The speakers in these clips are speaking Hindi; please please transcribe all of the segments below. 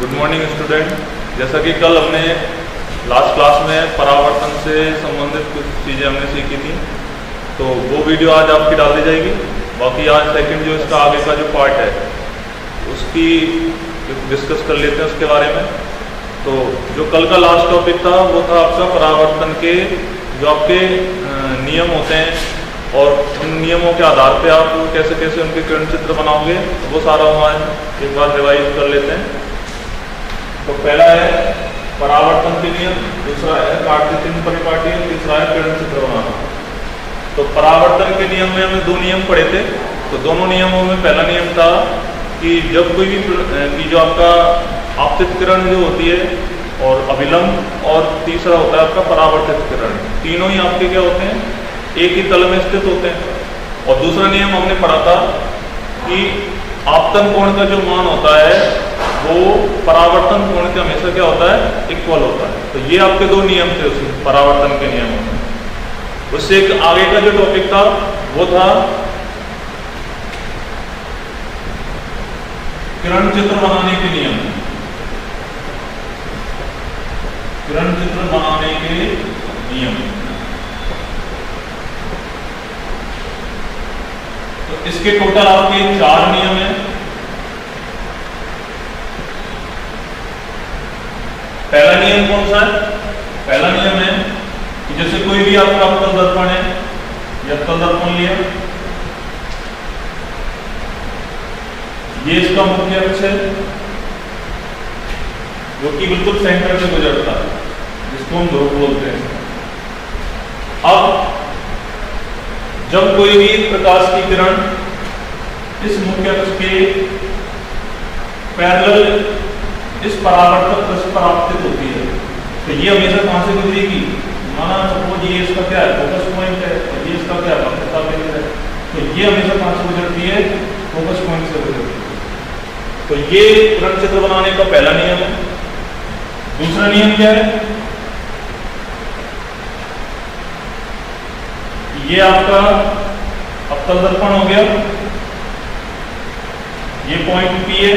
Good morning student. जैसा कि कल हमने लास्ट क्लास में परावर्तन से संबंधित कुछ चीज़ें हमने सीखी थी, तो वो वीडियो आज आपकी डाल दी जाएगी। बाकी आज सेकंड जो इसका आगे का जो पार्ट है उसकी डिस्कस कर लेते हैं उसके बारे में। तो जो कल का लास्ट टॉपिक था वो था आपका परावर्तन के जो आपके नियम होते हैं और उन नियमों के आधार पे आप कैसे कैसे उनके किरण चित्र बनाओगे, वो सारा हम आज एक बार रिवाइज कर लेते हैं। तो पहला है परावर्तन के नियम, दूसरा है कार्टेशियन परिपाटी, तीसरा है किरण चित्र बनाना। तो परावर्तन के नियम में हमने दो नियम पढ़े थे। तो दोनों नियमों में पहला नियम था कि जब कोई भी जो आपका आपतित किरण जो होती है और अभिलंब, और तीसरा होता है आपका परावर्तित किरण, तीनों ही आपके क्या होते हैं, एक ही तल में स्थित होते हैं। और दूसरा नियम हमने पढ़ा था कि आपतन कोण का जो मान होता है वो परावर्तन कोण के हमेशा क्या होता है, इक्वल होता है। तो ये आपके दो नियम थे उस परावर्तन के नियमों में। उससे एक आगे का जो टॉपिक था वो था किरण चित्र बनाने के नियम। किरण चित्र बनाने के नियम, तो इसके टोटल आपके 4 नियम हैं। पहला नियम कौन सा है? पहला नियम है कि जैसे कोई भी आपका अवतल दर्पण है, या अवतल दर्पण लिया, ये इसका मुख्य अक्ष है जो कि बिल्कुल सेंटर से गुजरता है, जिसको हम ध्रुव बोलते हैं। अब जब कोई भी प्रकाश की किरण इस मुख्य अक्ष के पैरेलल इस परावर्तक पृष्ठ पर आपतित होती है, तो ये हमेशा कहां से गुजरेगी? माना सपोज ये इसका क्या है, फोकस पॉइंट है, और ये इसका क्या है, तो ये हमेशा कहां से गुजरती है? फोकस पॉइंट से गुजरती है। तो ये किरण चित्र बनाने का पहला नियम है। दूसरा नियम क्या है? ये आपका अवतल दर्पण हो गया, ये पॉइंट P है,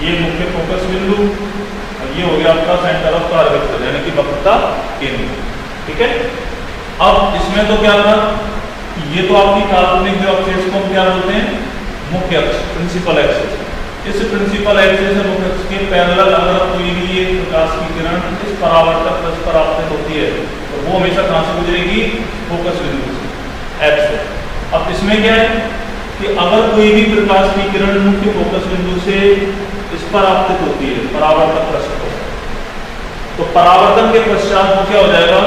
ये मुख्य फोकस बिंदु, और ये हो गया आपका सेंटर ऑफ कर्वेचर यानी कि वक्रता केंद्र। ठीक है। अब इसमें तो क्या था, ये तो आपकी काल्पनिक जो अक्ष को हम क्या बोलते हैं, मुख्य अक्ष, प्रिंसिपल एक्सिस। इस प्रिंसिपल एक्सिस से मुख्य अक्ष के पैरेलल अगर कोई भी एक प्रकाश की किरण इस परावर्तक पृष्ठ पर आपतित होती है, तो वो हमेशा कहां से गुजरेगी? फोकस बिंदु से, F से। अब इसमें क्या है कि अगर कोई भी प्रकाश की किरण मुख्य फोकस बिंदु से इस पर आपतित होती है परावर्तक पृष्ठ पर, तो परावर्तन के पश्चात वो क्या हो जाएगा?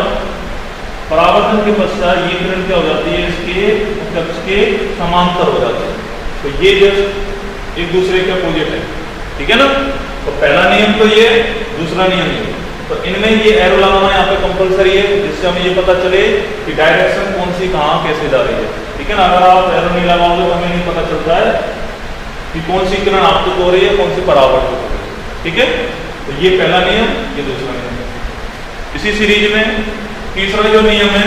परावर्तन के पश्चात ये किरण क्या हो जाती है, इसके मुख्य अक्ष के समांतर हो जाती है। तो ये जस्ट एक दूसरे के अपोजिट है। ठीक है ना। तो पहला नियम तो ये, दूसरा नियम ये। तो इनमें ये एरो लगाना यहाँ पे कंपलसरी है, जिससे हमें ये पता चले कि डायरेक्शन कौन सी कहाँ कैसे जा रही है। ठीक है ना। अगर आप एरो नहीं लगाओगे तो हमें नहीं पता चलता है कि कौन सी किरण आपतित हो रही है, कौन सी परावर्तित हो रही है। ठीक है। तो ये पहला नियम, ये दूसरा नियम। इसी सीरीज में तीसरा जो नियम है,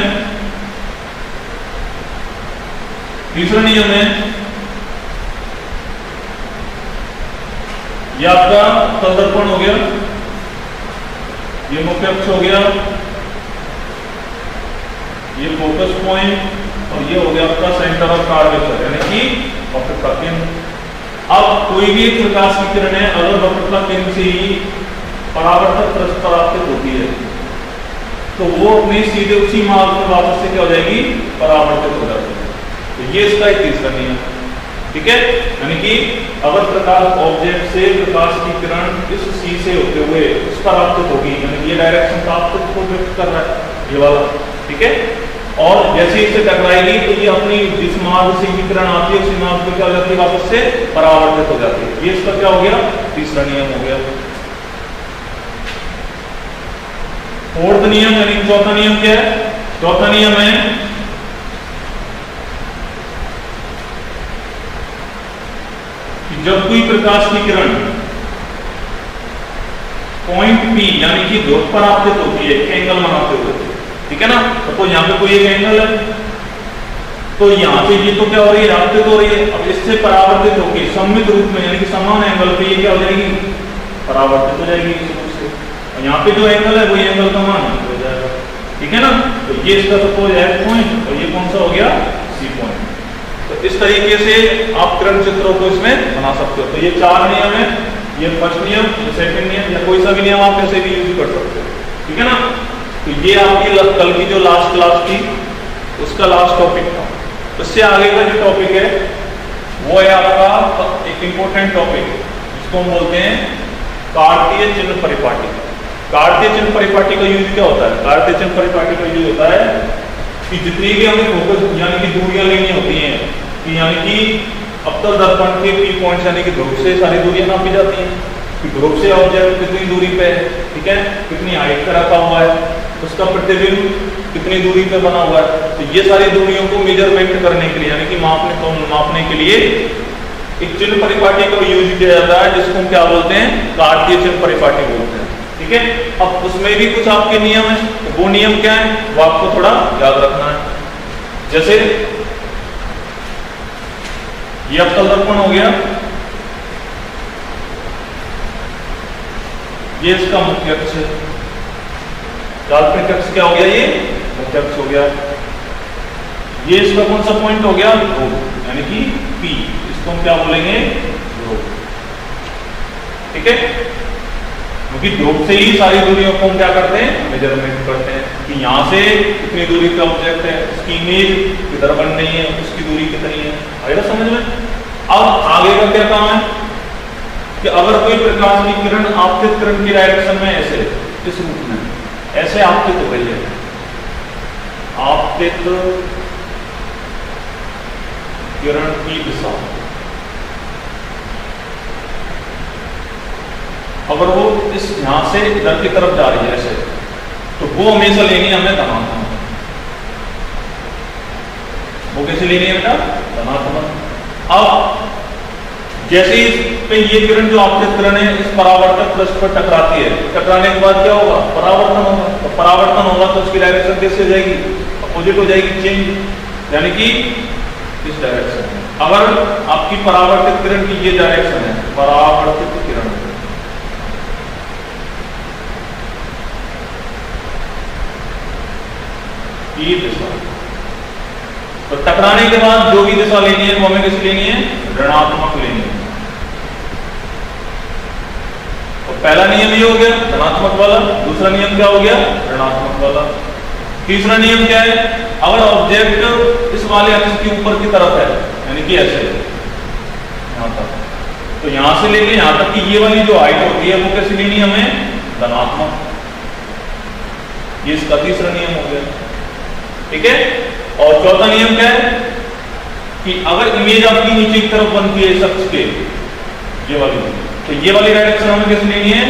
तीसरा नियम है ये आपका अवतल दर्पण हो गया, ये मुख्य अक्ष हो गया, ये फोकस पॉइंट, और ये हो गया आपका सेंटर ऑफ कर्वेचर यानी कि वक्रता केंद्र। अब कोई भी प्रकाश की किरण है अगर वक्रता केंद्र से ही परावर्तक पृष्ठ पर आपतित होती है, तो वो अपने सीधे उसी मार्ग पर वापस से क्या हो जाएगी? परावर्तित हो जाती है। तो ये इसका एक तीसरा नियम। ठीक है। यानी कि अगर प्रकाश ऑब्जेक्ट से प्रकाश की किरण इस सी से होते हुए उस पर आपतित होगी, यानी ये डायरेक्शन का आपतित को व्यक्त कर रहा है, ये वाला। ठीक है। और जैसे इससे टकराएगी तो ये अपनी जिस मार्ग से किरण आती है उसी मार्ग पे क्या हो जाती है, वापस से परावर्तित हो जाती है। ये इसका क्या हो गया? तीसरा नियम हो गया। फोर्थ नियम यानी चौथा नियम क्या है? चौथा नियम है कि जब कोई प्रकाश की किरण पॉइंट P यानी कि ध्रुव पर आपतित होती है, एक एंगल बनाते हुए। ठीक है ना। तो यहाँ पे कोई एक एंगल है, तो यहाँ पे ये तो क्या हो रही है, आपतित हो रही है। अब इससे परावर्तित होगी सममित रूप में, यानी कि समान एंगल पे ये क्या हो जाएगी, परावर्तित हो जाएगी इस रूप से। और यहाँ पे जो एंगल है वही एंगल का मान हो जाएगा, ठीक है ना। तो ये इसका सपोज एफ पॉइंट और ये कौन सा हो गया, सी पॉइंट। तो इस तरीके से आप किरण चित्रों को इसमें बना सकते हो। तो ये 4 नियम है, ये फर्स्ट नियम, ये सेकंड नियम, या कोई सा भी नियम आप ऐसे भी यूज कर सकते हो, ठीक है ना। तो ये आपकी कल की जो लास्ट क्लास थी उसका लास्ट टॉपिक था। उससे आगे का जो टॉपिक है वो है आपका एक इंपॉर्टेंट टॉपिक, जिसको हम बोलते हैं कार्तीय चिन्ह परिपाटी। कार्तीय चिन्ह परिपाटी का यूज क्या होता है, कार्तीय चिन्ह परिपाटी का यूज होता है कि जितनी भी हमें फोकस यानी कि दूरियां लेनी होती हैं, कि यानी कि अवतल दर्पण के पी पॉइंट्स यानी कि ध्रुव से सारी दूरियां नापी जाती हैं कि ध्रुव से ऑब्जेक्ट कितनी दूरी पे है, ठीक है, कितनी हाइट पे रखा हुआ है, उसका प्रतिबिंब कितनी दूरी पे बना हुआ है। तो ये सारी दूरियों को मेजरमेंट करने के लिए यानी कि मापने के लिए एक चिन्ह परिपाटी का यूज किया जाता है, जिसको हम क्या बोलते हैं, कार्तीय चिन्ह परिपाटी बोलते हैं, ठीक है। अब उसमें भी कुछ आपके नियम है, तो वो नियम क्या है वो आपको थोड़ा याद रखना है। जैसे ये अवतल दर्पण हो गया, ये इसका मुख्य अक्ष है, काल्पनिक अक्ष क्या हो गया, ये मुख्य अक्ष हो गया। ये इसका कौन सा पॉइंट हो गया, ध्रुव यानी कि P, इसको हम क्या बोलेंगे, ध्रुव, ठीक है। क्योंकि ध्रुव से ही सारी दूरियों को हम क्या करते हैं, मेजरमेंट करते हैं कि यहाँ से कितनी दूरी का ऑब्जेक्ट है, उसकी इमेज किधर बन रही है, उसकी दूरी कितनी है, आएगा समझ में। अब आगे का क्या काम है कि अगर कोई प्रकाश की किरण आपतित किरण की डायरेक्शन में ऐसे इस रूप में ऐसे आपतित हो गई है, आपतित किरण की दिशा, अगर वो इस यहां से इधर की तरफ जा रही है ऐसे, तो वो हमेशा लेनी है हमें धनात्मक। वो कैसे लेनी है बेटा, धनात्मक। अब जैसे ही पे ये किरण जो आपतित किरण है इस परावर्तक पृष्ठ पर टकराती है, टकराने के बाद क्या होगा, परावर्तन होगा। तो परावर्तन होगा तो उसकी डायरेक्शन कैसे हो जाएगी, अपोजिट हो जाएगी, चेंज, यानी कि इस डायरेक्शन में। अगर आपकी परावर्तित किरण की ये डायरेक्शन है, परावर्तित किरण की दिशा, तो टकराने के बाद जो भी दिशा लेनी है वो हमें किस लेनी है, ऋणात्मक लेनी है। तो पहला नियम ये हो गया धनात्मक वाला, दूसरा नियम क्या हो गया, ऋणात्मक वाला। तीसरा नियम क्या है, अगर ऑब्जेक्ट इस वाले अक्ष के ऊपर की तरफ है यानी कि ऐसे यहां तक, तो यहां से लेके यहां तक की ये वाली जो हाइट होती है वो कैसे लेनी है हमें, धनात्मक। ये इसका तीसरा नियम हो गया, ठीक है। और चौथा नियम क्या है कि अगर इमेज आपकी नीचे की तरफ बनती है इस अक्ष के, ये वाली, तो ये वाली डायरेक्शन हमें किस लेनी है,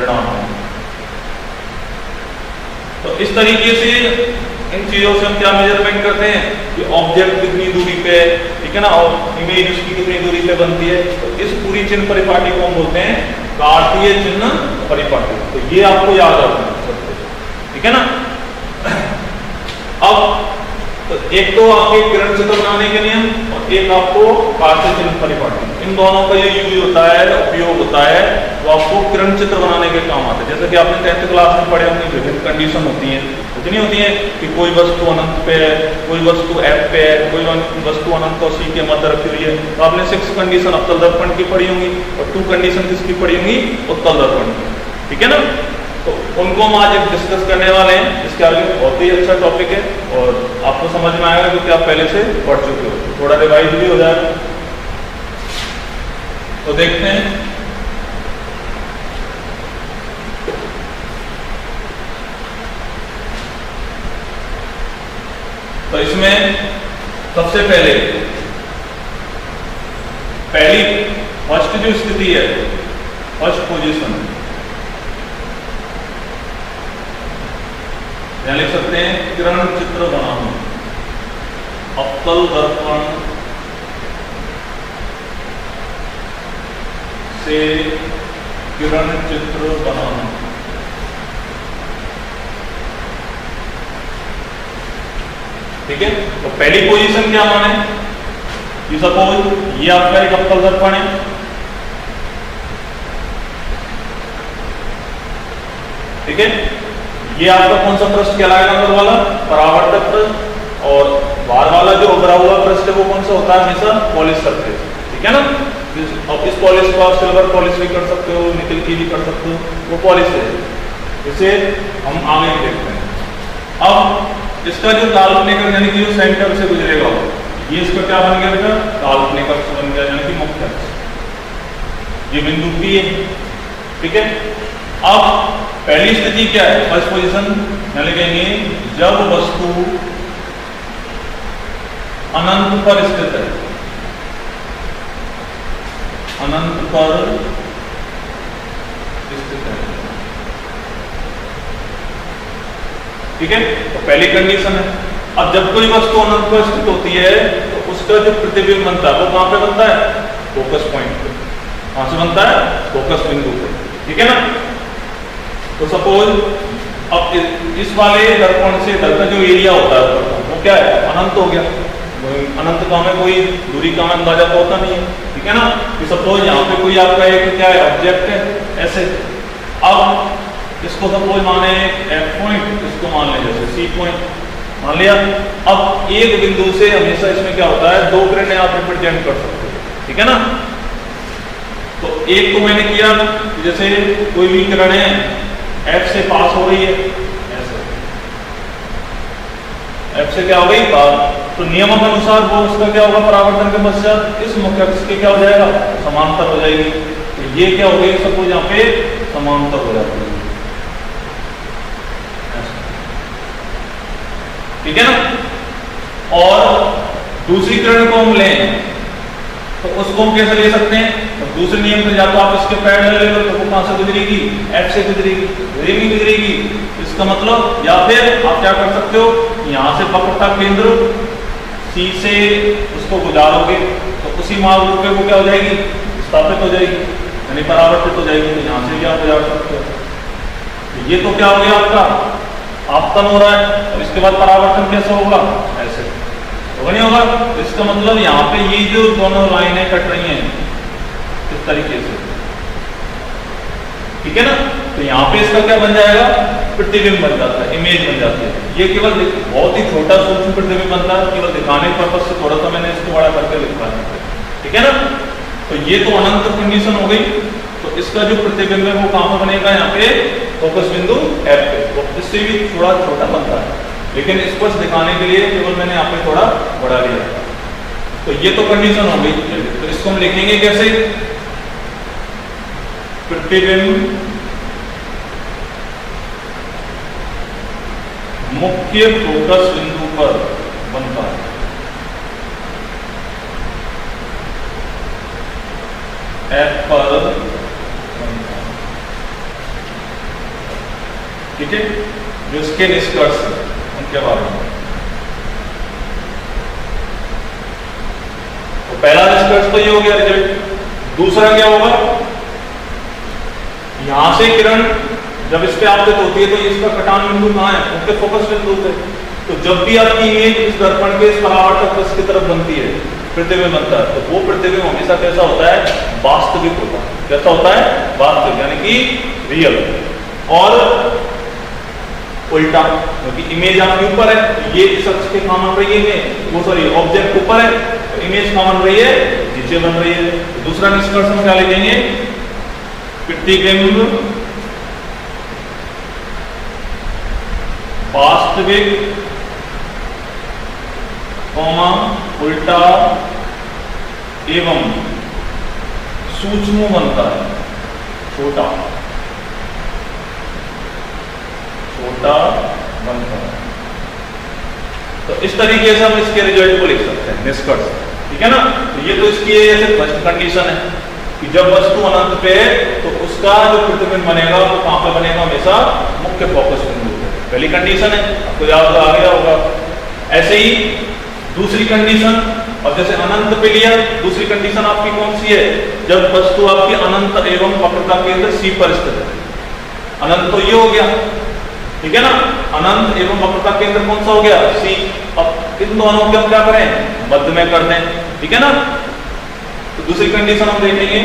ऋणात्मक। तो इस तरीके से इन चीजों से हम क्या मेजरमेंट करते हैं कि ऑब्जेक्ट कितनी दूरी पे है, ठीक है ना, और इमेज उसकी कितनी दूरी पे बनती है। तो इस पूरी चिन्ह परिपाटी को हम बोलते हैं कार्तीय चिन्ह परिपाटी। तो ये आपको याद रखना है, ठीक है ना। अब तो एक तो आपके किरण चित्र बनाने के नियम और एक आपको कार्तीय चिन्ह परिपाटी, इन दोनों का ये यूज होता है, उपयोग होता है, वो आपको किरण चित्र बनाने के काम आते हैं। जैसे कि आपने 10th क्लास में पढ़े होंगे, विभिन्न कंडीशन होती हैं, कितनी होती है कि कोई वस्तु अनंत पे है, कोई वस्तु F पे है, कोई वस्तु अनंत और C के मध्य रखी हुई है। तो आपने 6 कंडीशन अवतल दर्पण की पढ़ी होंगी और 2 कंडीशन किसकी पढ़ी होंगी, उत्तल दर्पण की, ठीक है ना। तो उनको हम आज डिस्कस करने वाले हैं। इसके आगे बहुत ही अच्छा टॉपिक है और आपको समझ में आएगा क्योंकि आप पहले से पढ़ चुके हो, तो थोड़ा रिवाइज भी हो जाएगा। तो देखते हैं, तो इसमें सबसे पहली फर्स्ट जो स्थिति है, फर्स्ट पोजीशन, यहां लिख सकते हैं किरण चित्र बनाना, अवतल दर्पण से किरण चित्र बनाना। ठीक है। तो पहली पोजीशन क्या माने कि सपोज ये आपका एक अवतल दर्पण है, ठीक है। ये आपका कौन सा पृष्ठ कहलाएगा अंदर वाला, परावर्तक पृष्ठ, और बाहर वाला जो उभरा हुआ पृष्ठ है वो कौन सा होता है, हमेशा पॉलिश सरफेस, ठीक है ना। अब इस पॉलिश को आप सिल्वर पॉलिश भी कर सकते हो, निकल की भी कर सकते हो, वो पॉलिश है। इसे हम आगे देखते हैं। अब इसका जो काल्पनिक यानी कि जो सेंटर से गुजरेगा ये इसका क्या बन गया बेटा, काल्पनिक अक्ष बन गया, यानी कि मुख्य अक्ष। ये बिंदु P है, ठीक है। अब पहली स्थिति क्या है, फर्स्ट पोजीशन यानी लिखेंगे जब वस्तु अनंत पर स्थित है, अनंत पर स्थित है, ठीक है। तो पहली कंडीशन है। अब जब कोई वस्तु अनंत पर स्थित होती है तो उसका जो प्रतिबिंब बनता है वो कहां पे बनता है, फोकस पॉइंट पे। कहां से बनता है, फोकस बिंदु पे, ठीक है ना। तो सपोज अब इस वाले दर्पण से दर्पण जो एरिया होता है वो क्या है, अनंत हो गया। अनंत का हमें कोई दूरी का अंदाजा तो होता नहीं है, ठीक है ना। कि सपोज यहाँ पे कोई आपका एक क्या है, ऑब्जेक्ट है ऐसे। अब इसको सपोज माने F पॉइंट, इसको मान लें जैसे C पॉइंट मान लिया। अब एक बिंदु से हमेशा इसमें क्या होता है, दो किरणें आप रिप्रेजेंट कर सकते हो, ठीक है ना। तो एक को मैंने किया जैसे कोई भी किरणें F से पास हो रही है ऐसे, F से क्या हो गई पास, तो नियम के अनुसार वो उसका क्या होगा, परावर्तन के पश्चात इस मुख्य अक्ष के क्या हो जाएगा, समांतर हो जाएगी। तो ये क्या हो गई, सपोज यहाँ पे समांतर हो जाती है, ठीक है ना। और दूसरी किरण को हम लें तो उसको हम कैसे ले सकते हैं, तो दूसरे नियम से, या तो आप इसके पैरेलल ले लो तो वो कहां से गुजरेगी, F से गुजरेगी। इसका मतलब, या फिर आप क्या कर सकते हो, यहां से वक्रता केंद्र C से उसको गुजारोगे तो उसी मार्ग पे वो क्या हो जाएगी, स्थापित हो जाएगी, यानी परावर्तित हो जाएगी। तो यहां से भी आप गुजार सकते हो। तो ये तो क्या हो गया आपका आपतन हो रहा है, और इसके बाद परावर्तन कैसे होगा, ऐसे होगा नहीं होगा। इसका मतलब यहाँ पे ये जो दोनों लाइनें कट रही हैं इस तरीके से, ठीक है ना। तो यहाँ पे इसका क्या बन जाएगा, प्रतिबिंब बन जाता है, इमेज बन जाती है। ये केवल बहुत ही छोटा सूक्ष्म प्रतिबिंब बनता है, केवल दिखाने के पर्पज से थोड़ा सा मैंने इसको बड़ा करके लिखा है, ठीक है ना। तो ये तो अनंत कंडीशन हो गई। तो इसका जो प्रतिबिंब है वो कहां पर बनेगा, यहाँ पे फोकस बिंदु F पे। तो इससे भी थोड़ा छोटा बनता है, लेकिन स्पष्ट दिखाने के लिए केवल मैंने यहाँ पे थोड़ा बढ़ा लिया। तो ये तो कंडीशन हो गई। तो इसको हम लिखेंगे कैसे, प्रतिबिंब मुख्य फोकस बिंदु पर बनता है, F पर बनता है, ठीक है। जो इसके निष्कर्ष उनके बारे में, तो पहला निष्कर्ष तो ये हो गया रिजल्ट। दूसरा क्या होगा, यहां से किरण जब इस पे आपतित होती है तो इसका कटान बिंदु कहां है, उनके फोकस बिंदु पे। तो जब भी आपकी इमेज इस दर्पण के इस परावर्तक पृष्ठ की तरफ बनती है, प्रतिबिंब बनता है, तो वो प्रतिबिंब हमेशा कैसा होता है, वास्तविक होता है। कैसा होता है, वास्तविक, यानी कि रियल। और उल्टा, क्योंकि इमेज आपके ऊपर है, ये इस अक्ष के कहां बन रही है, वो सॉरी ऑब्जेक्ट ऊपर है, तो इमेज कहां बन रही है, नीचे बन रही है। तो दूसरा निष्कर्ष हम क्या लिखेंगे, प्रतिबिंब वास्तविक उल्टा एवं सूक्ष्म बनता है, छोटा बनता है। तो इस तरीके से हम इसके रिजल्ट को लिख सकते हैं, निष्कर्ष, ठीक है ना। तो ये तो इसकी ऐसे फर्स्ट कंडीशन है कि जब वस्तु अनंत पे है तो उसका जो प्रतिबिंब बनेगा वो कहां पे बनेगा, हमेशा मुख्य फोकस बिंदु पे। पहली कंडीशन है, आपको याद आ गया होगा। ऐसे ही दूसरी कंडीशन, और जैसे अनंत पे लिया, दूसरी कंडीशन आपकी कौन सी है, जब वस्तु आपकी अनंत एवं वक्रता केंद्र C पर स्थित है। अनंत तो ये हो गया, ठीक है ना, अनंत एवं वक्रता केंद्र कौन सा हो गया, C। अब इन दोनों को हम क्या करें, मध्य में कर दें, ठीक है ना। तो दूसरी कंडीशन हम देखेंगे,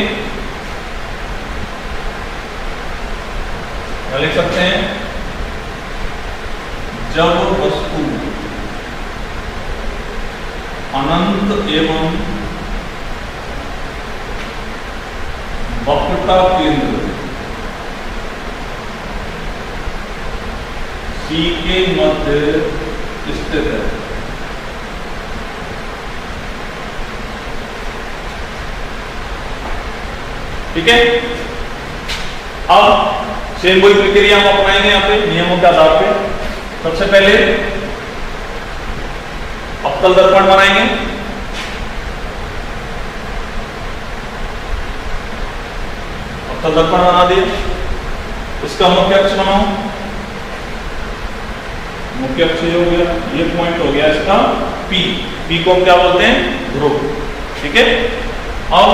लिख सकते हैं जब वस्तु अनंत एवं वक्रता केंद्र C के मध्य स्थित है। ठीक है, अब सेम वही प्रक्रिया हम अपनाएंगे यहाँ पे नियमों के आधार पे। सबसे पहले अवतल दर्पण बनाएंगे। अवतल दर्पण बना दिए, इसका मुख्य अक्ष बनाओ। मुख्य अक्ष हो गया, ये पॉइंट हो गया इसका P। P को हम क्या बोलते हैं, ध्रुव। ठीक है, अब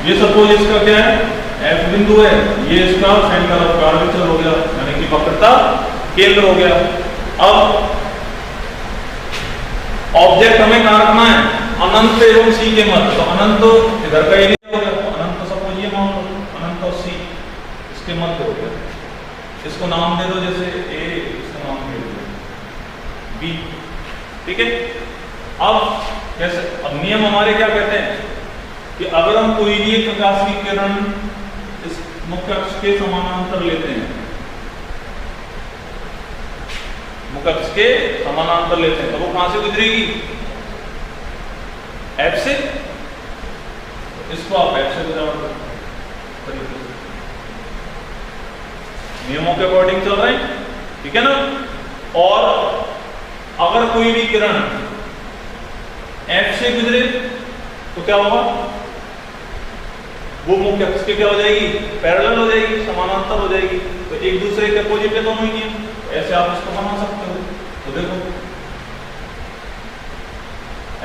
ये सपोज इसका क्या है, F बिंदु है, ये इसका सेंटर ऑफ कर्वेचर हो गया, यानी कि वक्रता केंद्र हो गया। अब ऑब्जेक्ट हमें कहां रखना है, अनंत एवं C के मध्य। तो अनंत इधर का एरिया हो गया, तो अनंत सपोज ये मान लो, अनंत और C इसके मध्य हो गया। इसको नाम दे दो, जैसे A, इसका नाम दे दो B। ठीक है, अब कैसे, अब नियम हमारे क्या कहते हैं कि अगर हम कोई भी एक प्रकाश की किरण इस मुख्य अक्ष के समानांतर लेते हैं, मुख्य अक्ष के समानांतर लेते हैं, तो वो कहां से गुजरेगी, F से। इसको आप F से गुजार दो, नियमों के अकॉर्डिंग चल रहे हैं, ठीक है ना। और अगर कोई भी किरण F से गुजरे तो क्या होगा, वो मुख्य अक्ष के क्या हो जाएगी, पैरेलल हो जाएगी, समानांतर हो जाएगी। तो एक दूसरे के अपोजिट है दोनों ही नियम, ऐसे आप इसको बना सकते हो। तो देखो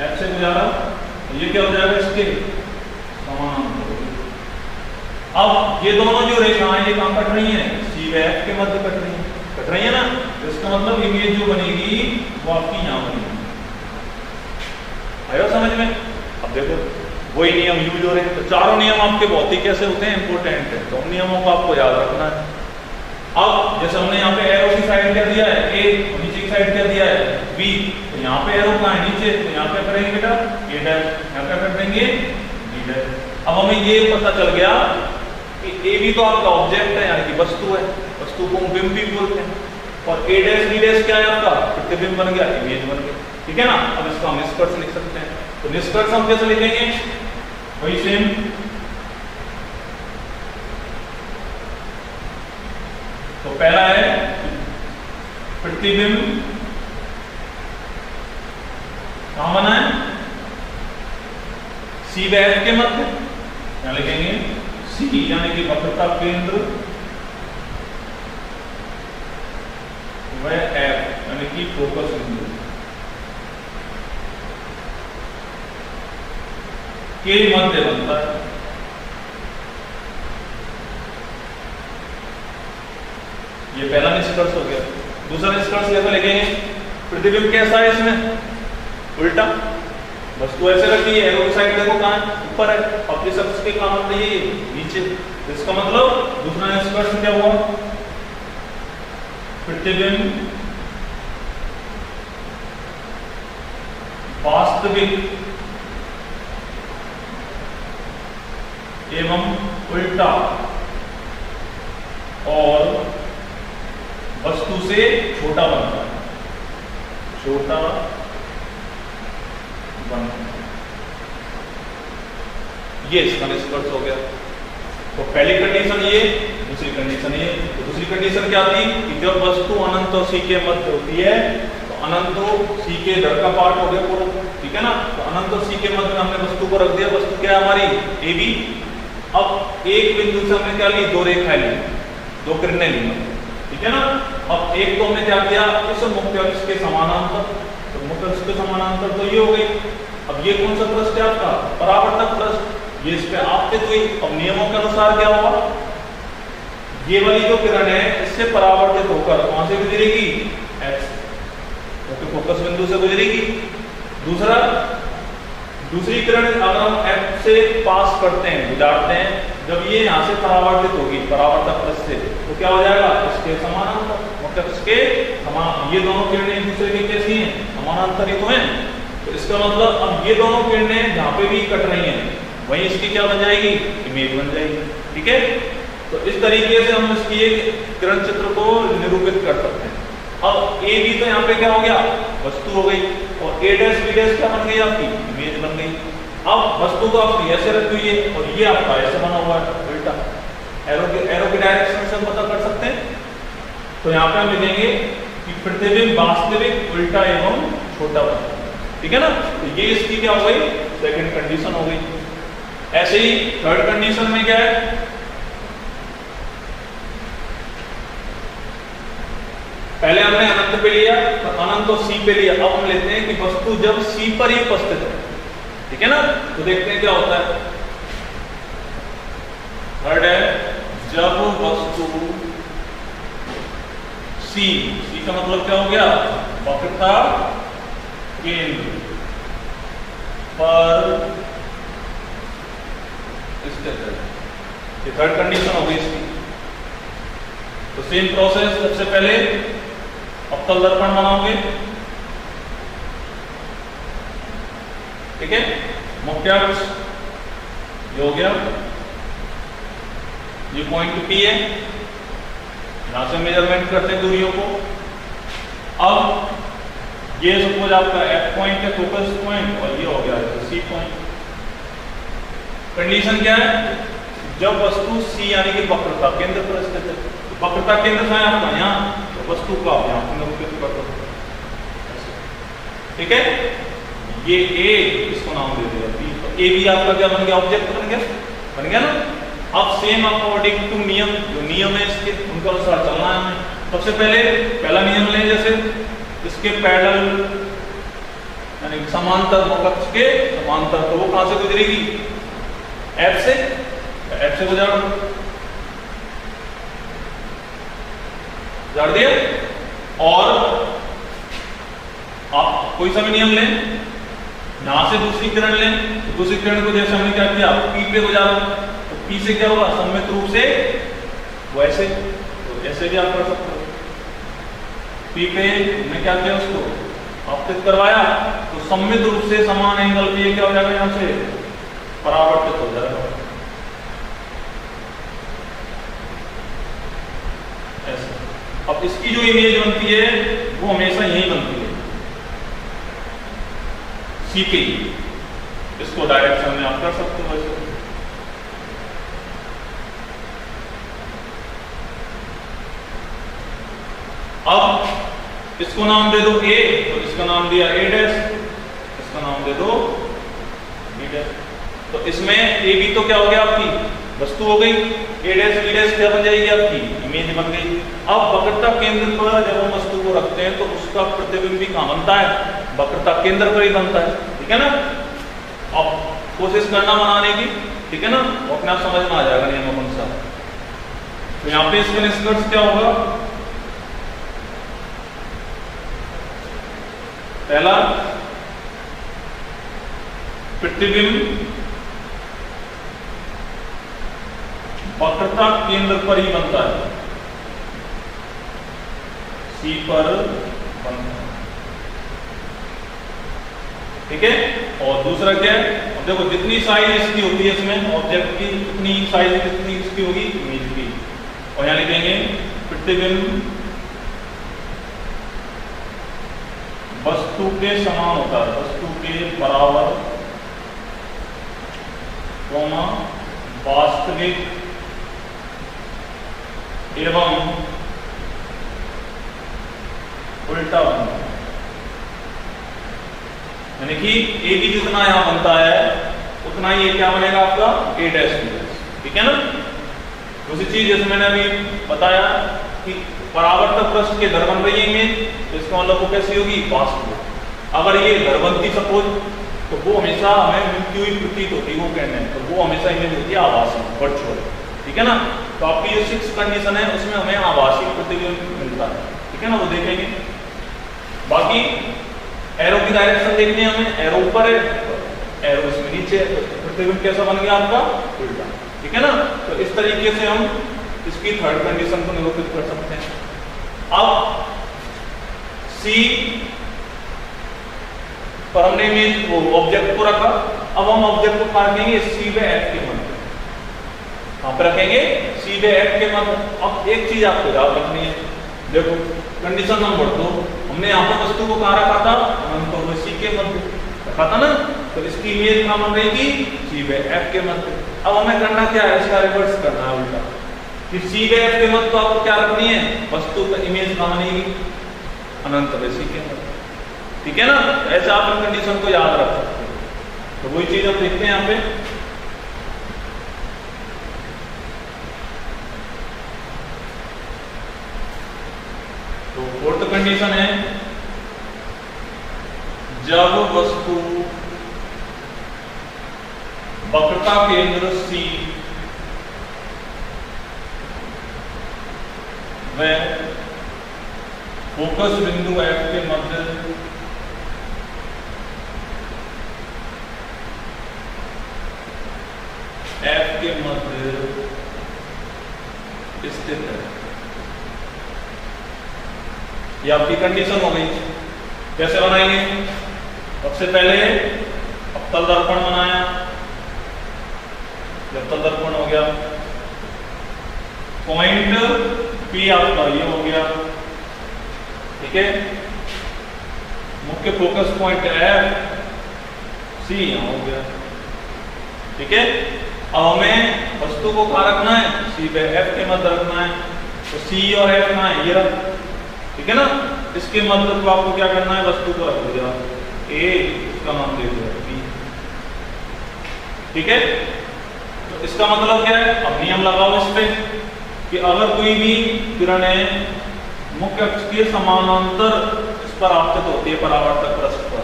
F से गुजारा, तो ये क्या हो जाएगा, इसके समानांतर। अब ये दोनों जो रेखाएं ये कहां कट रही हैं, C व F के मध्य कट रही है ना। तो इसका मतलब इमेज जो बनेगी वो आपकी यहां बनेगी। आया समझ में। अब देखो वही नियम यूज हो रहे हैं। तो चारों नियम आपके बहुत ही कैसे होते हैं, इंपोर्टेंट है। तो उन नियमों को आपको याद रखना है। अब जैसे हमने यहाँ पे एरो की साइड क्या दिया है, A, नीचे की साइड क्या दिया है, B। तो यहाँ पे एरो कहाँ है, नीचे। तो यहाँ पे करेंगे बेटा A डैश, यहाँ पे कर देंगे B डैश। अब हमें ये पता चल गया कि A भी तो आपका ऑब्जेक्ट है, यानी कि वस्तु है, वस्तु को हम बिंब भी बोलते हैं। और A डैश B डैश क्या है आपका, प्रतिबिंब बन गया, इमेज बन गया। ठीक है ना। अब इसका हम निष्कर्ष लिख सकते हैं। तो निष्कर्ष हम कैसे लिखेंगे, वही सेम। तो पहला है प्रतिबिंब कहां बना है, C व F के मध्य। यहां लिखेंगे C यानी कि वक्रता केंद्र, व F यानी कि फोकस बिंदु के मध्य बनता है। ये पहला निष्कर्ष हो गया। दूसरा निष्कर्ष कैसे लिखेंगे, प्रतिबिंब कैसा है इसमें, उल्टा। वस्तु ऐसे रखी है, एरो की साइड देखो कहां है, ऊपर है, और इस अक्ष के कहां है, ये नीचे। इसका मतलब दूसरा निष्कर्ष क्या हुआ, प्रतिबिंब वास्तविक एवं उल्टा और वस्तु से छोटा बनता है, छोटा बनता है। ये इसका निष्कर्ष हो गया। तो पहली कंडीशन ये, दूसरी कंडीशन ये। तो दूसरी कंडीशन क्या थी कि जब वस्तु अनंत और C के मध्य होती है, तो अनंत C के इधर का पार्ट हो गया पूरा, ठीक है ना। तो अनंत और C के मध्य में हमने वस्तु को रख दिया। वस्तु क्या है हमारी, AB। अब एक बिंदु से हमने क्या ली, दो रेखाएं ली, दो किरणें ली, ठीक है ना। अब एक तो हमने क्या किया, इस मुख्य अक्ष के समानांतर। तो मुख्य अक्ष के समानांतर तो ये हो गई। अब ये कौन सा पृष्ठ है आपका, परावर्तक पृष्ठ। ये इस पे आपतित हुई। अब नियमों के अनुसार क्या होगा, ये वाली जो किरण है इससे परावर्तित होकर कहां से गुजरेगी, F से, क्योंकि फोकस बिंदु से गुजरेगी। दूसरा, दूसरी किरण अगर हम F से पास करते हैं, गुजारते हैं, जब ये यहाँ से परावर्तित होगी परावर्तक प्लस से, तो क्या हो जाएगा, इसके समानांतर, मतलब इसके समान, ये दोनों किरणें एक दूसरे के कैसी हैं, समानांतर ही तो हैं। तो इसका मतलब अब ये दोनों किरणें जहाँ पे भी कट रही हैं वहीं इसकी क्या बन जाएगी, इमेज बन जाएगी। ठीक है, तो इस तरीके से हम इसकी एक किरण चित्र को निरूपित कर सकते हैं। अब ए बी तो यहाँ पे क्या हो गया, वस्तु हो गई, और ए डैश बी डैश क्या बन गई, आपकी इमेज बन गई। अब वस्तु तो आपकी ऐसे रखी हुई है और ये आपका ऐसे बना हुआ है उल्टा, एरो की डायरेक्शन से हम पता कर सकते हैं। तो यहाँ पे हम लिखेंगे कि प्रतिबिंब वास्तविक, उल्टा एवं छोटा बना। ठीक है ना, तो ये इसकी क्या हो गई, सेकंड कंडीशन हो गई। ऐसे ही थर्ड कंडीशन में क्या है, पहले हमने अनंत पे लिया, तो अनंत तो सी पे लिया, अब हम लेते हैं कि वस्तु जब सी पर ही उपस्थित है। ठीक है ना, तो देखते हैं क्या होता है। थर्ड है, जब वस्तु सी, सी का मतलब क्या हो गया, वक्रता केंद्र पर स्थित है। ये थर्ड कंडीशन हो गई इसकी। तो सेम प्रोसेस, सबसे पहले अवतल दर्पण बनाओगे, ठीक है, मुख्य अक्ष ये हो गया, ये पॉइंट P है, यहां से मेजरमेंट करते हैं दूरियों को। अब ये सपोज आपका F पॉइंट है, फोकस पॉइंट, और ये हो गया C पॉइंट। कंडीशन क्या है, जब वस्तु C यानी कि वक्रता केंद्र पर स्थित है, तो वक्रता केंद्र है आपका यहाँ, तो वस्तु को आप यहाँ पर निरूपित कर दो। ठीक है, ये A, इसको नाम दे दिया B, तो A भी आपका क्या बन गया, ऑब्जेक्ट बन गया ना। अब सेम अकॉर्डिंग टू नियम, जो नियम है इसके उनके अनुसार चलना है हमें। सबसे पहले पहला नियम लें, जैसे इसके पैरेलल यानी समांतर, मुख्य के समांतर, तो वो कहां से गुजरेगी, F से, F से गुजार दिया। और आप कोई सा भी नियम लें, यहां से दूसरी किरण लें, तो दूसरी किरण को जैसे हमने क्या किया, P पे गुजारो, तो P से क्या होगा, सममित रूप से वैसे, तो ऐसे भी आप कर सकते हो। P पे हमने क्या किया, उसको आपतित करवाया, तो सममित रूप से समान एंगल पे क्या हो जाएगा, यहां से परावर्तित हो जाएगा ऐसे। अब इसकी जो इमेज बनती है वो हमेशा यही बनती है, सी पे। इसको डायरेक्शन में आप कर सकते हो ऐसे। अब इसको नाम दे दो A, तो इसका नाम दिया A डैश, इसका नाम दे दो B डैश। तो इसमें A B तो क्या हो गया, आपकी वस्तु हो गई, A डैश B डैश क्या बन जाएगी, आपकी इमेज बन गई। अब वक्रता केंद्र पर जब हम वस्तु को रखते हैं तो उसका प्रतिबिंब भी कहां बनता है, वक्रता केंद्र पर ही बनता है। ठीक है ना, अब कोशिश करना बनाने की, ठीक है ना, वो अपने आप समझ में आ जाएगा नियम अनुसार। तो यहाँ पे इसका निष्कर्ष क्या होगा, पहला, प्रतिबिंब वक्रता केंद्र पर ही बनता है, C पर बनता है। ठीक है, और दूसरा क्या है, अब देखो जितनी साइज इसकी होती है इसमें ऑब्जेक्ट की, उतनी साइज जितनी इसकी होगी इमेज की। और यहां लिखेंगे प्रतिबिंब वस्तु के समान होता है, वस्तु के बराबर, वास्तविक एवं उल्टा बनता है। यानी कि A भी जितना यहां बनता है उतना ही ये क्या बनेगा, आपका A डैश B डैश। ठीक है ना। दूसरी चीज जैसे मैंने अभी बताया कि परावर्तक पृष्ठ के घर बन रही है इमेज, तो इसका मतलब वो कैसी होगी, वास्तविक। अगर ये घर बनती सपोज, तो वो हमेशा हमें मिलती हुई प्रतीत होती है, वो कहने हैं, तो वो हमेशा इमेज होती है आभासी, वर्चुअल। ठीक है ना। तो आपकी जो 6 कंडीशन है उसमें हमें आभासी प्रतिबिंब मिलता है। ठीक है ना, वो देखेंगे। बाकी एरो की डायरेक्शन देखनी है हमें, एरो ऊपर है, एरो इसमें नीचे है, तो प्रतिबिंब कैसा बन गया आपका, उल्टा। ठीक है ना। तो इस तरीके से हम इसकी थर्ड कंडीशन को निरूपित कर सकते हैं। अब सी पर हमने इमेज वो ऑब्जेक्ट को रखा, अब हम ऑब्जेक्ट को कहां रखेंगे, सी व एफ के मध्य। कहां पर रखेंगे, सी व एफ के मध्य। अब एक चीज आपको याद रखनी है, देखो कंडीशन नंबर 2, हमने यहाँ पर वस्तु को कहां रखा था, अनंत और सी के मध्य रखा था ना, तो इसकी इमेज कहां बन रहेगी, सी व एफ के मध्य। अब हमें करना क्या है, इसका रिवर्स करना है उल्टा, कि सी व एफ के मध्य तो आपको क्या रखनी है, वस्तु का इमेज कहां बनेगी, अनंत और सी के मध्य। ठीक है ना। ऐसे आप इन कंडीशन को याद रख सकते हैं। तो वही चीज हम देखते हैं यहाँ पे, तो फोर्थ कंडीशन है, जब वस्तु वक्रता केंद्र सी व फोकस बिंदु एफ के मध्य एफ के मध्य स्थित है। ये आपकी कंडीशन हो गई। कैसे बनाएंगे, सबसे पहले अवतल दर्पण बनाया, अवतल दर्पण हो गया, पॉइंट पी आपका ये हो गया, ठीक है, मुख्य फोकस पॉइंट एफ, सी यहां हो गया, ठीक है। अब हमें वस्तु को कहां रखना है, सी व एफ के मध्य रखना है, तो सी और एफ कहां है, ये रहा, ठीक है ना। इसके मध्य को आपको क्या करना है, वस्तु को रख दिया ए, इसका नाम दे दिया बी, ठीक है। तो इसका मतलब क्या है, अब नियम लगाओ इस पे कि अगर कोई भी किरण मुख्य अक्ष के समानांतर इस पर आपतित होती है परावर्तक पृष्ठ पर,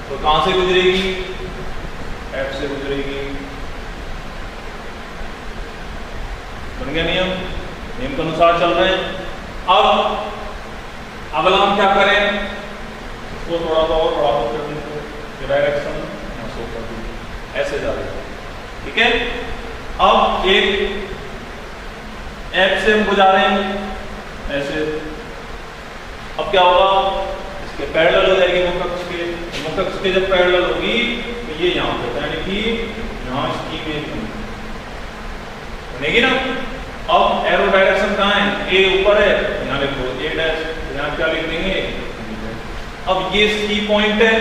तो कहां से गुजरेगी, एफ से गुजरेगी। बन गया नियम, नियम के अनुसार चल रहे हैं। अब अगला हम क्या करें, इसको थोड़ा सा और बड़ा कर दें, डायरेक्शन शो कर दें, ऐसे जा रहे हैं, ठीक है। अब एक एफ से हम गुजारे ऐसे, अब क्या होगा, इसके पैरेलल हो जाएगी मुख्य अक्ष के, मुख्य अक्ष के जब पैरेलल होगी तो ये यहाँ पे, यानी कि यहाँ इसकी इमेज बनेगी ना। अब एरो डायरेक्शन कहाँ है, ए ऊपर है, यहाँ लिखो ए डैश, यहाँ क्या लिख देंगे। अब ये सी पॉइंट है,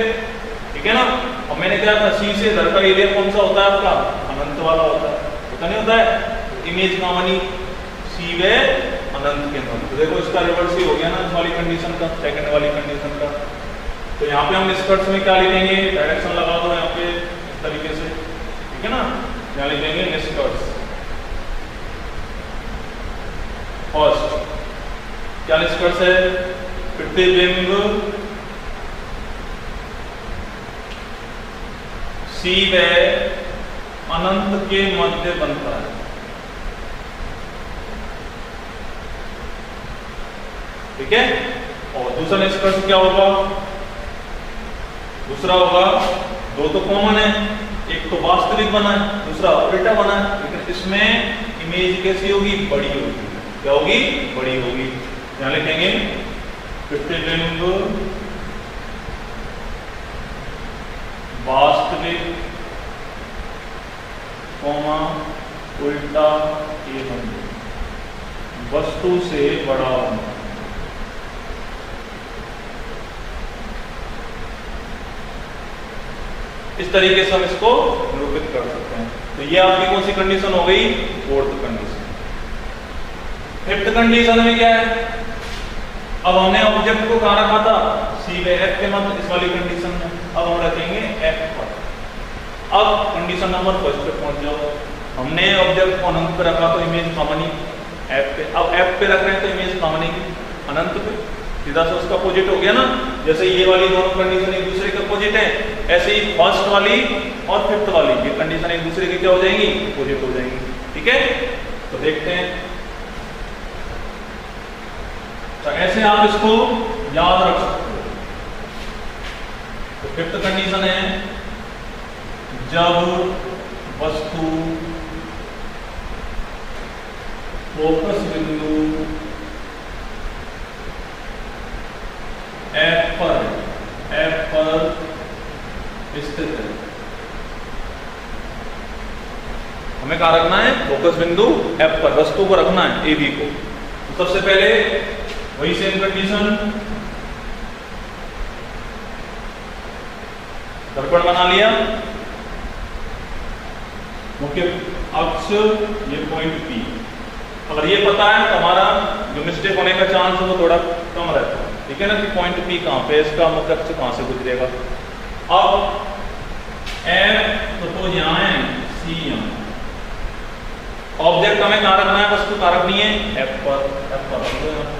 ठीक है ना। अब मैंने क्या था, सी से इधर का एरिया कौन सा होता है आपका, अनंत वाला होता है, होता नहीं होता है। इमेज कहाँ बनी, सी व अनंत के अंदर। तो देखो इसका रिवर्स ही हो गया ना इस वाली कंडीशन का, सेकंड वाली कंडीशन का। तो यहाँ पे हम निष्कर्ष में क्या लिखेंगे, डायरेक्शन लगा दो यहाँ पे इस तरीके से, ठीक है ना। यहाँ लिखेंगे निष्कर्ष। फर्स्ट क्या निष्कर्ष है, प्रतिबिंब सी व अनंत के मध्य बनता है, ठीक है। और दूसरा निष्कर्ष क्या होगा, दूसरा होगा, दो तो कॉमन है, एक तो वास्तविक बना है, दूसरा उल्टा बना है, लेकिन इसमें इमेज कैसी होगी, बड़ी होगी। क्या होगी, बड़ी होगी। यहां लिखेंगे प्रतिबिंब वास्तविक कॉमा उल्टा एवं वस्तु से बड़ा होना। इस तरीके से हम इसको निरूपित कर सकते हैं। तो ये आपकी कौन सी कंडीशन हो गई, फोर्थ कंडीशन। फिफ्थ कंडीशन में क्या है, अब हमने ऑब्जेक्ट को कहां रखा था, सी व एफ के मध्य, इस वाली कंडीशन में। अब हम रखेंगे एफ पर। अब कंडीशन नंबर फर्स्ट पे पहुंच जाओ, हमने ऑब्जेक्ट को अनंत पे रखा तो इमेज कहां बनी, एफ पे। अब एफ पे रख रहे हैं तो इमेज कहां बनेगी, अनंत पे। सीधा से उसका अपोजिट हो गया ना, जैसे ये वाली दोनों कंडीशन एक दूसरे के अपोजिट है, ऐसे ही फर्स्ट वाली और फिफ्थ वाली ये कंडीशन एक दूसरे के क्या हो जाएंगी, अपोजिट हो जाएंगी, ठीक है। तो देखते हैं, तो ऐसे आप इसको याद रख सकते हो। फिफ्थ कंडीशन है जब वस्तु फोकस बिंदु F पर स्थित है। हमें कहा रखना है? फोकस बिंदु F पर, वस्तु को रखना है AB को। तो सबसे पहले वही सेम कंडीशन, दर्पण बना लिया, मुख्य अक्ष ये पॉइंट P। अगर ये पता है तो हमारा जो मिस्टेक होने का चांस है वो थोड़ा कम रहता है, ठीक है ना, कि पॉइंट P कहाँ पे, इसका मुख्य अक्ष कहाँ से गुजरेगा। अब F तो यहाँ है, C यहाँ, ऑब्जेक्ट हमें कहाँ रखना है, वस्तु कहाँ रखनी है, F पर रख दो यहाँ पे,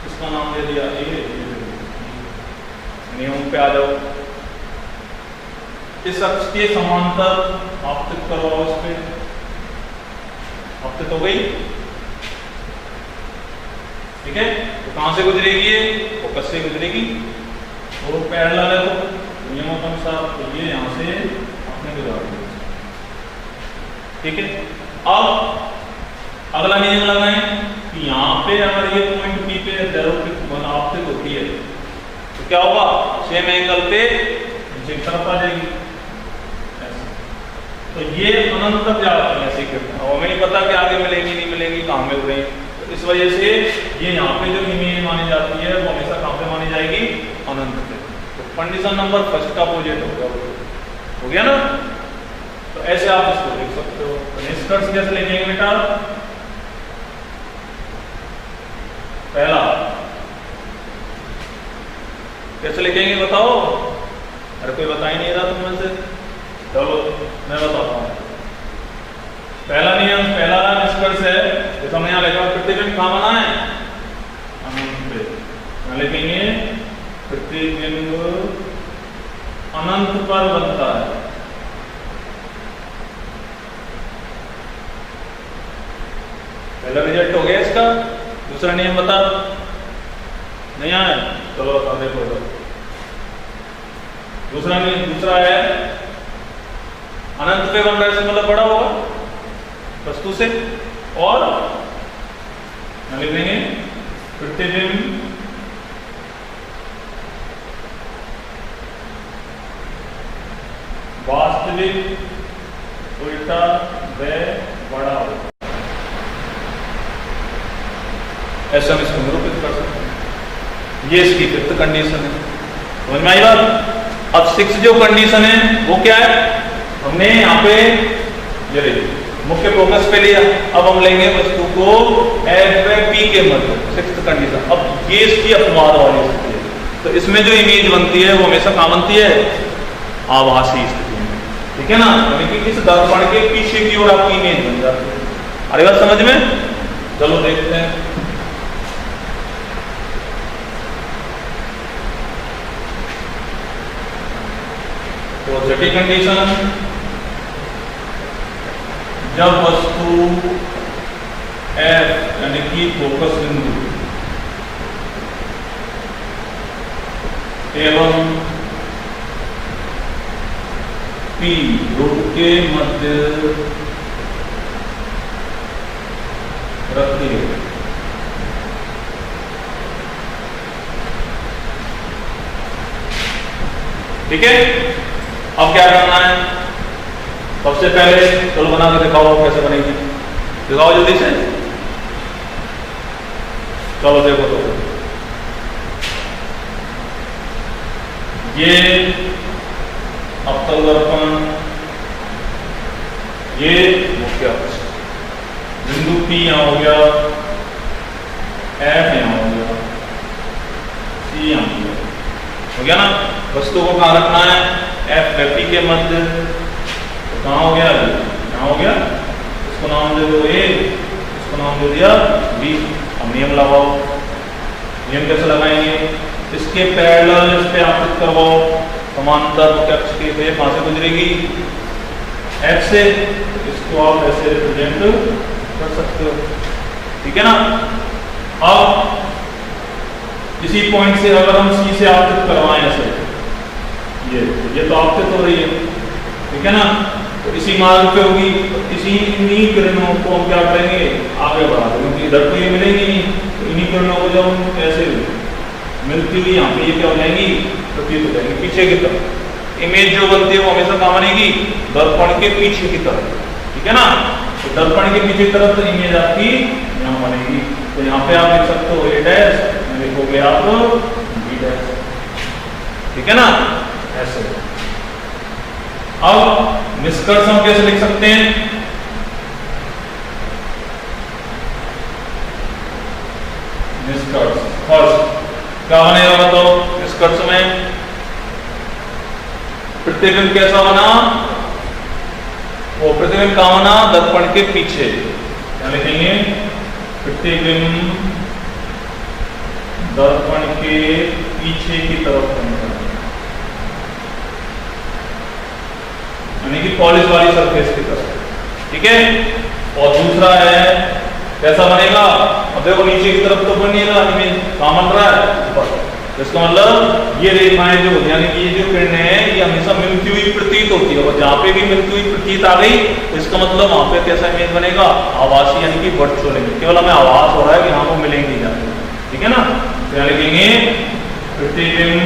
इसका नाम दे दिया A। नियम पे आ जाओ, इस अक्ष के समांतर आपतित करवाओ, इस पे आपतित हो गई, ठीक है। तो कहां से गुजरेगी ये, फोकस से गुजरेगी, और पैरेलल है तो नियमों के अनुसार तो ये यहां से अपने गुजार देंगे, ठीक है। अब अगला नियम लगाएं कि यहाँ पे अगर ये पॉइंट P पे आपतित होती है तो क्या होगा, सेम एंगल पे नीचे की तरफ आ जाएगी, तो ये अनंत तक जाती है ऐसी किरणें, और हमें नहीं पता कि आगे मिलेंगी नहीं मिलेंगी, कहाँ मिल रही, तो इस वजह से ये यहाँ पे जो इमेज मानी जाती है वो हमेशा कहाँ पे मानी जाएगी, अनंत पे। तो कंडीशन नंबर फर्स्ट का अपोजिट हो गया ना। तो ऐसे आप इसको लिख सकते हो। तो निष्कर्ष कैसे लिखेंगे बेटा, पहला कैसे लिखेंगे बताओ, अरे कोई बता ही नहीं रहा तुम में से, चलो मैं बताता हूँ। पहला नियम, पहला निष्कर्ष है, जैसा मैं यहाँ लिखा, प्रतिबिंब कहाँ बना है, अनंत पे। यहाँ लिखेंगे प्रतिबिंब अनंत पर बनता है। पहला रिजल्ट हो गया इसका। दूसरा नियम बता, नहीं आया, चलो बता देखो। दूसरा है अनंत पे बन रहा है, इससे मतलब बड़ा होगा वस्तु से, और लिख देंगे प्रतिबिंब वास्तविक उल्टा व बड़ा होगा, ऐसा हम इसको निरूपित कर सकते हैं। ये इसकी फिफ्थ कंडीशन है, समझ में आई बात। अब सिक्स जो कंडीशन है वो क्या है, हमने यहाँ पे ये मुख्य फोकस पे लिया, अब हम लेंगे वस्तु को F व P के मध्य, सिक्स्थ कंडीशन। अब ये इसकी अपवाद वाली स्थिति है, तो इसमें जो इमेज बनती है वो हमेशा कहाँ बनती है, आभासी स्थिति में, ठीक है ना, यानी कि इस दर्पण के पीछे की ओर आपकी इमेज बन जाती है। अरे बात समझ में, चलो देखते हैं। तो छठी कंडीशन, जब वस्तु F यानी कि फोकस बिंदु एवं P ध्रुव के मध्य रखती है, ठीक है। अब क्या करना है, सबसे पहले चलो बना के दिखाओ कैसे बनेगी, दिखाओ जल्दी से, चलो देखो। तो ये अवतल दर्पण, ये मुख्य अक्ष, बिंदु P यहाँ हो गया, F यहाँ हो गया, C यहाँ हो गया ना। वस्तु को कहाँ रखना है, F व P के मध्य, तो कहाँ हो गया, यहाँ हो गया, इसको नाम दे दो A, इसको नाम दे दिया B। अब नियम लगाओ, नियम कैसे लगाएंगे, इसके पैरेलल इस पे आपतित करवाओ, समांतर अक्ष के पे कहाँ से गुजरेगी, F से, इसको आप ऐसे रिप्रेजेंट कर सकते हो, ठीक है ना। अब इसी पॉइंट से अगर हम सी से आपतित करवाएं ऐसे, ये तो आपतित हो रही है, ठीक है ना, तो इसी मार्ग पे होगी, तो इसी इन्हीं किरणों को हम क्या करेंगे, आगे बढ़ा देंगे, क्योंकि इधर तो ये मिलेंगी नहीं, तो इन्हीं किरणों को जब हम ऐसे मिलती हुई यहाँ पे ये क्या हो जाएंगी, प्रतीत हो जाएंगी पीछे की तरफ। इमेज जो बनती है वो हमेशा कहाँ बनेगी, दर्पण के पीछे की तरफ, ठीक है ना, तो दर्पण के पीछे की तरफ तो इमेज आपकी यहाँ बनेगी। तो यहाँ पे आप लिख सकते हो ए डैश, लिखोगे आप बी डैश, ठीक है ना, ऐसे। अब निष्कर्ष हम कैसे लिख सकते हैं, निष्कर्ष फर्स्ट क्या बनेगा बताओ, निष्कर्ष में प्रतिबिंब कैसा बना, वो प्रतिबिंब कहां बना, दर्पण के पीछे, क्या लिखेंगे, प्रतिबिंब दर्पण के पीछे की तरफ बनेगा, यानी कि पॉलिश वाली सरफेस की तरफ, ठीक है। और दूसरा है कैसा बनेगा, अब देखो नीचे की तरफ तो बनेगा, इमेज कहां बन रहा है, ऊपर, इसका मतलब ये रेखाएं जो यानी कि ये जो किरणें हैं ये हमेशा मिलती हुई प्रतीत होती है, और जहां पे भी मिलती हुई प्रतीत आ गई इसका मतलब वहां पे कैसा इमेज बनेगा, आभासी, यानी कि वर्चुअल इमेज, केवल हमें आभास हो रहा है कि हाँ वो मिलेंगी जाके, ठीक है ना। तो यहाँ लिखेंगे प्रतिबिंब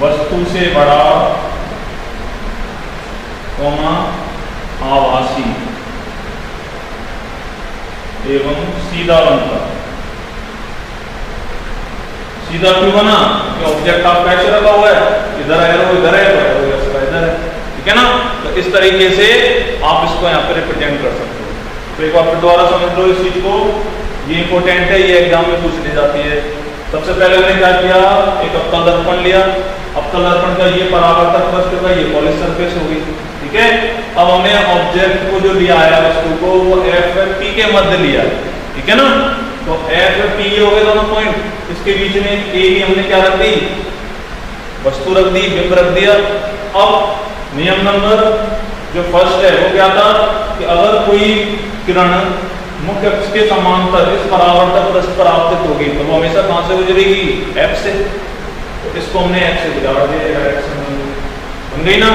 वस्तु से बड़ा, आभासी एवं सीधा बनता। सीधा क्यों बना, कि ऑब्जेक्ट आपका ऐसे रखा हुआ है, इधर एरो इधर है, इधर है, ठीक है ना। तो इस तरीके से आप इसको यहाँ पे रिप्रेजेंट कर सकते हो। तो एक बार फिर दोबारा समझ लो इस चीज को, ये इंपॉर्टेंट है, ये एग्जाम में पूछ ली जाती है। सबसे पहले हमने क्या किया, एक अवतल दर्पण लिया, अवतल दर्पण का ये परावर्तक पृष्ठ का ये पॉलिश सरफेस होगी, ठीक है। अब हमने ऑब्जेक्ट को जो लिया है वस्तु को, वो एफ पी के मध्य लिया, ठीक है ना। तो एफ पी ये हो गए दोनों पॉइंट, इसके बीच में ए भी हमने क्या रख दी, वस्तु रख दी, बिंब रख दिया। अब नियम नंबर जो फर्स्ट है वो क्या था, कि अगर कोई किरण मुख्य अक्ष के समांतर इस परावर्तक पृष्ठ पर आपतित होगी तो वो हमेशा कहां से गुजरेगी, एफ से। तो इसको हमने एफ से गुजार दिया, बन गई ना।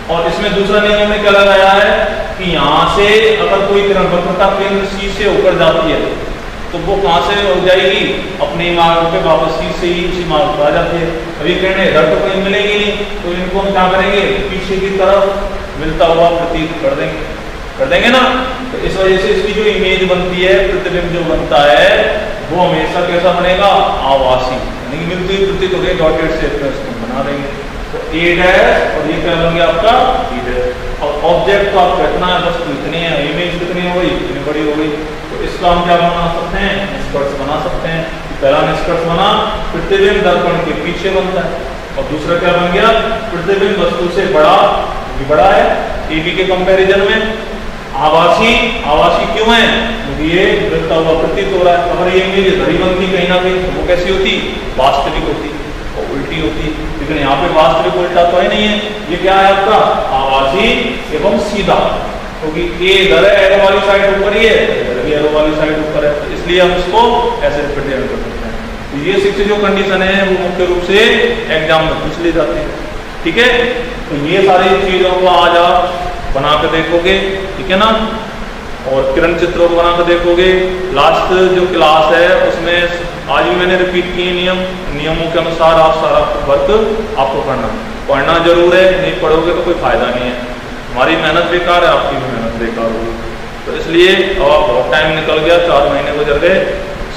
और इसमें दूसरा नियम हमने क्या लगाया है, कि यहाँ से अगर कोई किरण वक्रता केंद्र सी से होकर जाती है तो वो कहां से हो जाएगी, अपने मार्ग पे वापस सी से ही उसी मार्ग पर आ जाती है। अभी किरणें इधर तो कहीं मिलेंगी नहीं, तो इनको हम क्या करेंगे, पीछे की तरफ मिलता हुआ प्रतीत कर देंगे ना। तो इस वजह से इसकी जो इमेज बनती है, प्रतिबिंब जो बनता है वो हमेशा कैसा बनेगा, आभासी, यानी मिलती हुई प्रतीत हो गई, डॉटेड शेप में इसको बना देंगे। तो ए डैश और ये क्या बनेंगे आपका बी डैश। और ऑब्जेक्ट तो आपको इतना है, बस इतनी है, इमेज कितनी हो गई, इतनी बड़ी हो गई। तो इसका हम क्या बना सकते हैं, निष्कर्ष बना सकते हैं। पहला निष्कर्ष बना, प्रतिबिंब दर्पण के पीछे बनता है, और दूसरा क्या बन गया, प्रतिबिंब वस्तु से बड़ा, बड़ा है ए बी के कंपैरिजन में। आभासी, आभासी क्यों है, क्योंकि ये मिलता हुआ प्रतीत हो रहा है। अगर ये इमेज धरी बनती कहीं ना कहीं तो वो कैसी होती, वास्तविक होती और उल्टी होती, लेकिन यहाँ पे वास्तविक उल्टा तो है नहीं है। ये क्या है आपका, आभासी एवं सीधा, क्योंकि ये इधर है, एरो वाली साइड ऊपर ही है, इधर भी एरो वाली साइड ऊपर है, तो इसलिए हम इसको ऐसे रिप्रेजेंट कर सकते हैं। तो ये 6 जो कंडीशन है वो मुख्य रूप से एग्जाम में पूछ ली जाती है, ठीक है। तो ये सारी चीजों को आज आप बना कर देखोगे, ठीक है ना, और किरण चित्रों को बना कर देखोगे। लास्ट जो क्लास है उसमें आज भी मैंने रिपीट किए नियमों के अनुसार आप सारा वर्क आपको पढ़ना जरूर है, नहीं पढ़ोगे तो कोई फायदा नहीं है, हमारी मेहनत बेकार है, आपकी भी मेहनत बेकार होगी। तो इसलिए अब बहुत टाइम निकल गया, 4 महीने गुजर गए,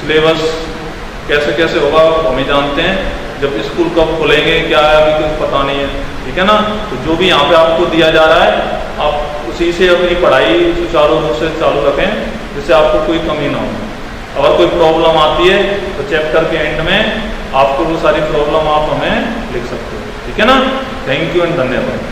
सिलेबस कैसे कैसे होगा हम ही जानते हैं, जब स्कूल कब खुलेंगे क्या है अभी कुछ पता नहीं है, ठीक है ना। तो जो भी यहाँ पे आपको दिया जा रहा है आप उसी से अपनी पढ़ाई सुचारू रूप से चालू रखें, जिससे आपको कोई कमी ना हो। अगर कोई प्रॉब्लम आती है तो चैप्टर के एंड में आपको वो सारी प्रॉब्लम आप हमें लिख सकते हो, ठीक है ना। थैंक यू एंड धन्यवाद।